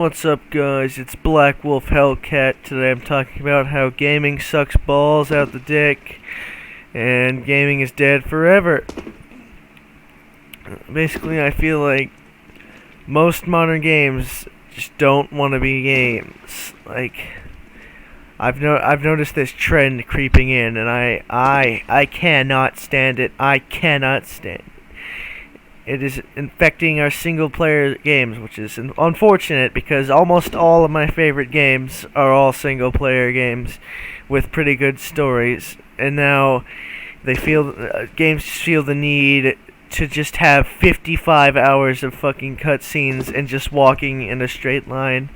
What's up, guys? It's Black Wolf Hellcat. Today I'm talking about how gaming sucks balls out the dick and gaming is dead forever. Basically, I feel like most modern games just don't want to be games. I've noticed this trend creeping in, and I cannot stand it. I cannot stand it. It is infecting our single-player games, which is unfortunate because almost all of my favorite games are all single-player games with pretty good stories. And now games feel the need to just have 55 hours of fucking cutscenes and just walking in a straight line,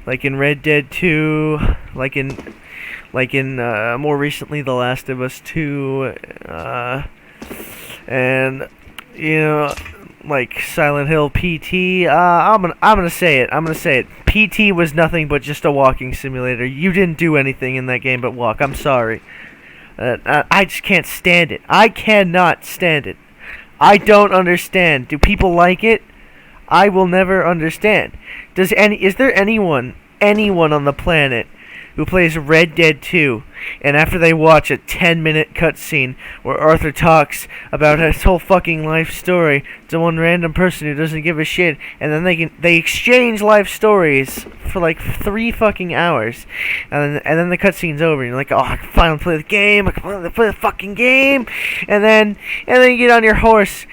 like in Red Dead 2, like in more recently The Last of Us 2, and like Silent Hill PT. I'm gonna say it. I'm gonna say it. PT was nothing but just a walking simulator. You didn't do anything in that game but walk. I'm sorry. I just can't stand it. I cannot stand it. I don't understand. Do people like it? I will never understand. Is there anyone on the planet who plays Red Dead 2, and after they watch a 10-minute cutscene where Arthur talks about his whole fucking life story to one random person who doesn't give a shit, and then they exchange life stories for like 3 fucking hours, and then the cutscene's over, and you're like, oh, I can finally play the game, I can finally play the fucking game, and then you get on your horse,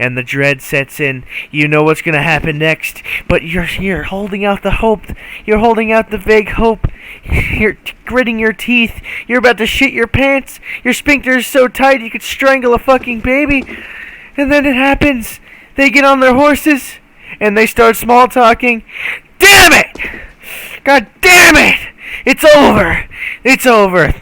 and the dread sets in. You know what's gonna happen next, but you're holding out the hope, you're holding out the vague hope, you're gritting your teeth, you're about to shit your pants, your sphincter is so tight you could strangle a fucking baby, and then it happens. They get on their horses, and they start small talking. Damn it! God damn it! It's over! It's over!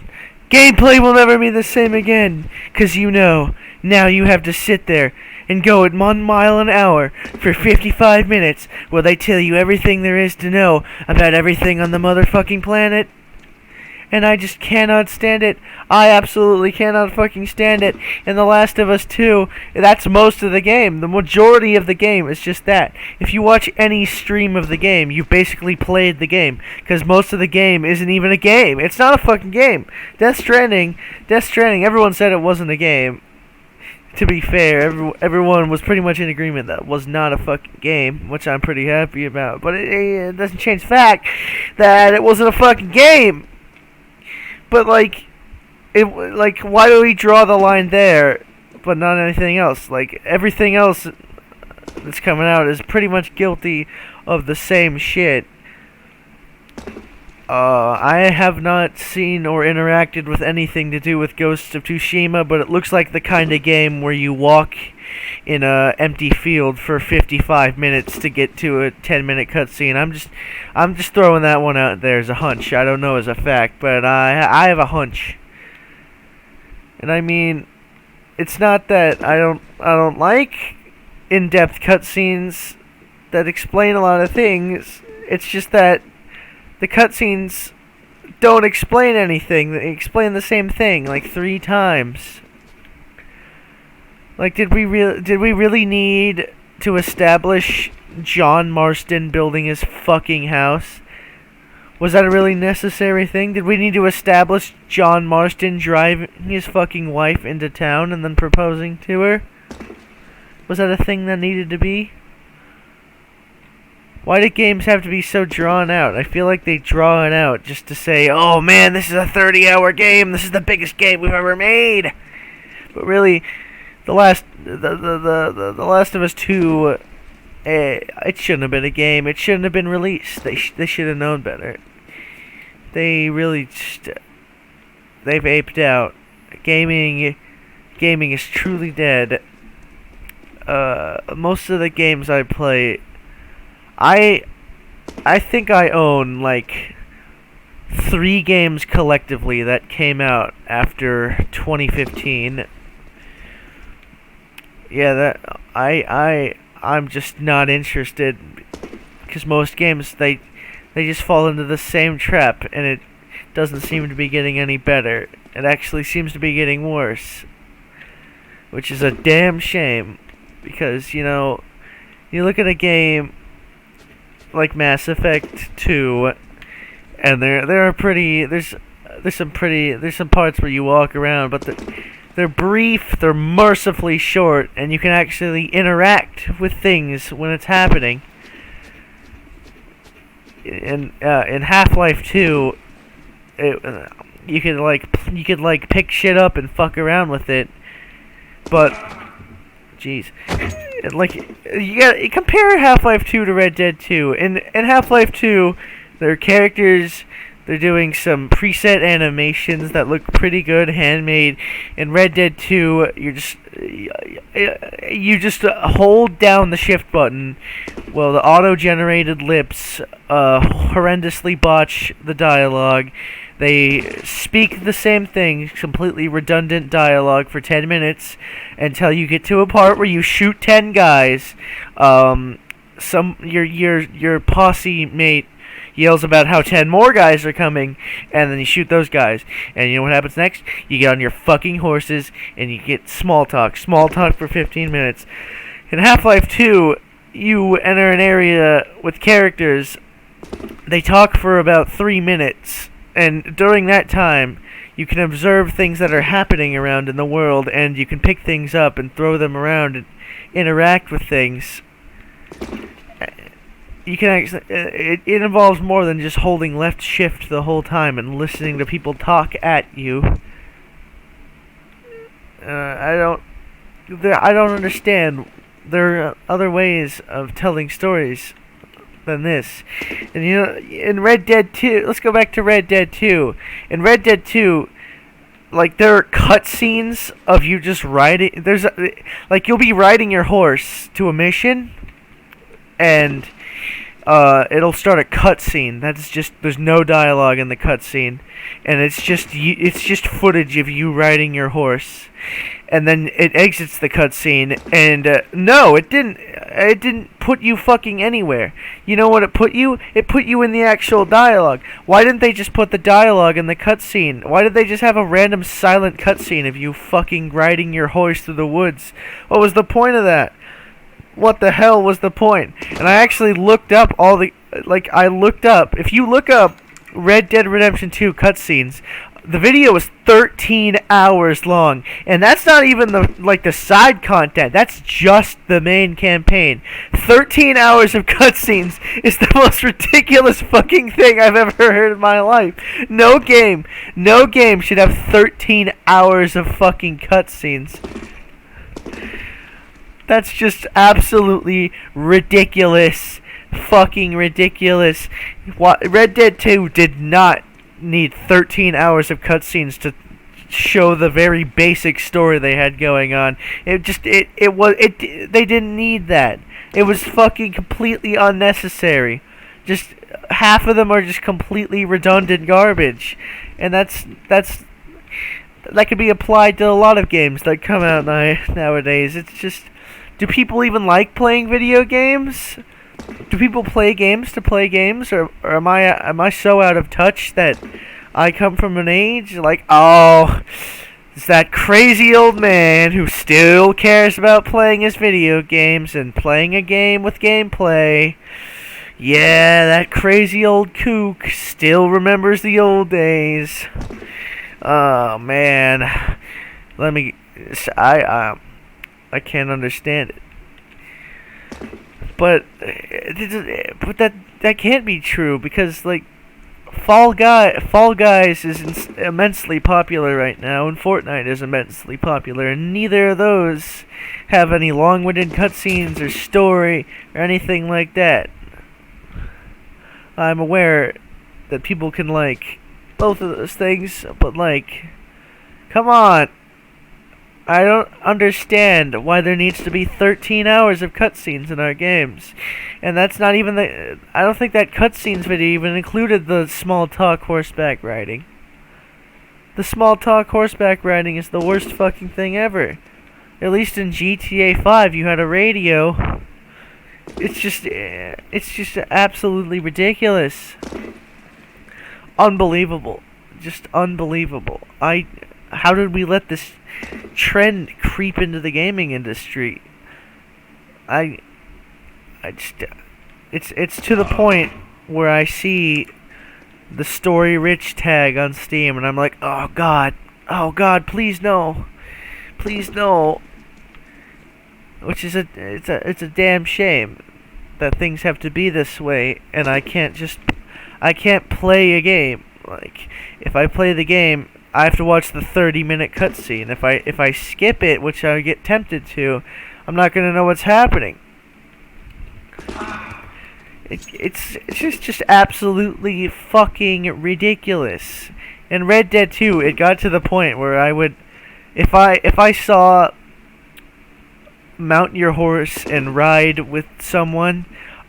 Gameplay will never be the same again, 'cause now you have to sit there and go at 1 mile an hour for 55 minutes while they tell you everything there is to know about everything on the motherfucking planet. And I just cannot stand it. I absolutely cannot fucking stand it. And The Last of Us 2, that's most of the game. The majority of the game is just that. If you watch any stream of the game, you've basically played the game. Because most of the game isn't even a game. It's not a fucking game. Death Stranding, everyone said it wasn't a game. To be fair, everyone was pretty much in agreement that it was not a fucking game, which I'm pretty happy about. But it doesn't change the fact that it wasn't a fucking game. But why do we draw the line there, but not anything else? Like, everything else that's coming out is pretty much guilty of the same shit. I have not seen or interacted with anything to do with Ghosts of Tsushima, but it looks like the kind of game where you walk in a empty field for 55 minutes to get to a 10-minute cutscene. I'm just throwing that one out there as a hunch. I don't know as a fact, but I have a hunch. And I mean, it's not that I don't like in-depth cutscenes that explain a lot of things. It's just that the cutscenes don't explain anything. They explain the same thing like 3 times. Like, did we really need to establish John Marston building his fucking house? Was that a really necessary thing? Did we need to establish John Marston driving his fucking wife into town and then proposing to her? Was that a thing that needed to be? Why do games have to be so drawn out? I feel like they draw it out just to say, oh man, this is a 30-hour game, this is the biggest game we've ever made. But really, The Last of Us 2, it shouldn't have been a game. It shouldn't have been released. They should have known better. They really they've aped out. Gaming is truly dead. Most of the games I play, I think I own like 3 games collectively that came out after 2015. Yeah, I'm just not interested because most games they just fall into the same trap, and it doesn't seem to be getting any better. It actually seems to be getting worse, which is a damn shame because you look at a game like Mass Effect 2, and there are pretty there's some parts where you walk around, but they're brief, they're mercifully short, and you can actually interact with things when it's happening. In Half-Life 2, you could pick shit up and fuck around with it, but jeez, you compare Half-Life 2 to Red Dead 2. In Half-Life 2, their characters, they're doing some preset animations that look pretty good, handmade. In Red Dead 2, you just hold down the shift button while the auto-generated lips horrendously botch the dialogue. They speak the same thing, completely redundant dialogue for 10 minutes until you get to a part where you shoot 10 guys. Your posse mate yells about how 10 more guys are coming, and then you shoot those guys. And you know what happens next? You get on your fucking horses, and you get small talk for 15 minutes. In Half-Life 2, you enter an area with characters. They talk for about 3 minutes, and during that time, you can observe things that are happening around in the world, and you can pick things up and throw them around and interact with things. You can actually, it involves more than just holding left shift the whole time and listening to people talk at you. I don't understand. There are other ways of telling stories than this. And in Red Dead 2, let's go back to Red Dead 2. In Red Dead 2, there are cutscenes of you just riding. You'll be riding your horse to a mission, and it'll start a cutscene. There's no dialogue in the cutscene, and it's just footage of you riding your horse. And then it exits the cutscene, and no, it didn't put you fucking anywhere. You know what it put you? It put you in the actual dialogue. Why didn't they just put the dialogue in the cutscene? Why did they just have a random silent cutscene of you fucking riding your horse through the woods? What was the point of that? What the hell was the point? And I actually looked up if you look up Red Dead Redemption 2 cutscenes, the video is 13 hours long, and that's not even the side content. That's just the main campaign. 13 hours of cutscenes is the most ridiculous fucking thing I've ever heard in my life. No game should have 13 hours of fucking cutscenes. That's just absolutely ridiculous. Fucking ridiculous. Red Dead 2 did not need 13 hours of cutscenes to show the very basic story they had going on. They didn't need that. It was fucking completely unnecessary. Just half of them are just completely redundant garbage. And that could be applied to a lot of games that come out nowadays. It's just, do people even like playing video games? Do people play games to play games, or am I so out of touch that I come from an age it's that crazy old man who still cares about playing his video games and playing a game with gameplay. Yeah, that crazy old kook still remembers the old days. Oh man, I can't understand it. But that can't be true, because Fall Guys is immensely popular right now, and Fortnite is immensely popular, and neither of those have any long-winded cutscenes or story or anything like that. I'm aware that people can like both of those things, but come on. I don't understand why there needs to be 13 hours of cutscenes in our games. And that's not even I don't think that cutscenes video even included the small talk horseback riding. The small talk horseback riding is the worst fucking thing ever. At least in GTA 5 you had a radio. It's just absolutely ridiculous. Unbelievable. Just unbelievable. How did we let this trend creep into the gaming industry? It's to the point where I see the Story Rich tag on Steam, and I'm like, oh God, please no, please no. Which is it's a damn shame that things have to be this way, and I can't play a game. Like, if I play the game, I have to watch the 30-minute cutscene. If I skip it, which I get tempted to, I'm not gonna know what's happening. It's just absolutely fucking ridiculous. In Red Dead 2, it got to the point where I would, if I saw mount your horse and ride with someone,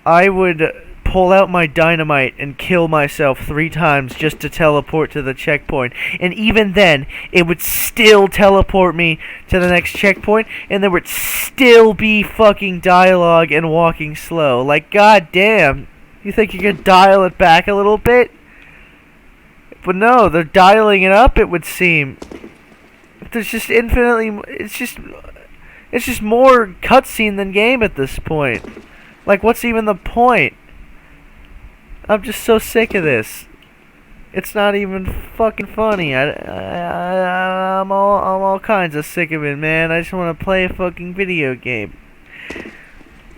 I would pull out my dynamite and kill myself 3 times just to teleport to the checkpoint. And even then, it would still teleport me to the next checkpoint, and there would still be fucking dialogue and walking slow. Like, goddamn, you think you can dial it back a little bit? But no, they're dialing it up, it would seem. There's just infinitely, it's just more cutscene than game at this point. Like, what's even the point? I'm just so sick of this. It's not even fucking funny. I'm all kinds of sick of it, man. I just want to play a fucking video game.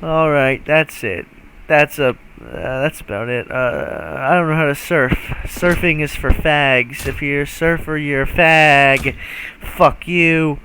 All right, that's it. That's about it. I don't know how to surf. Surfing is for fags. If you're a surfer, you're a fag. Fuck you.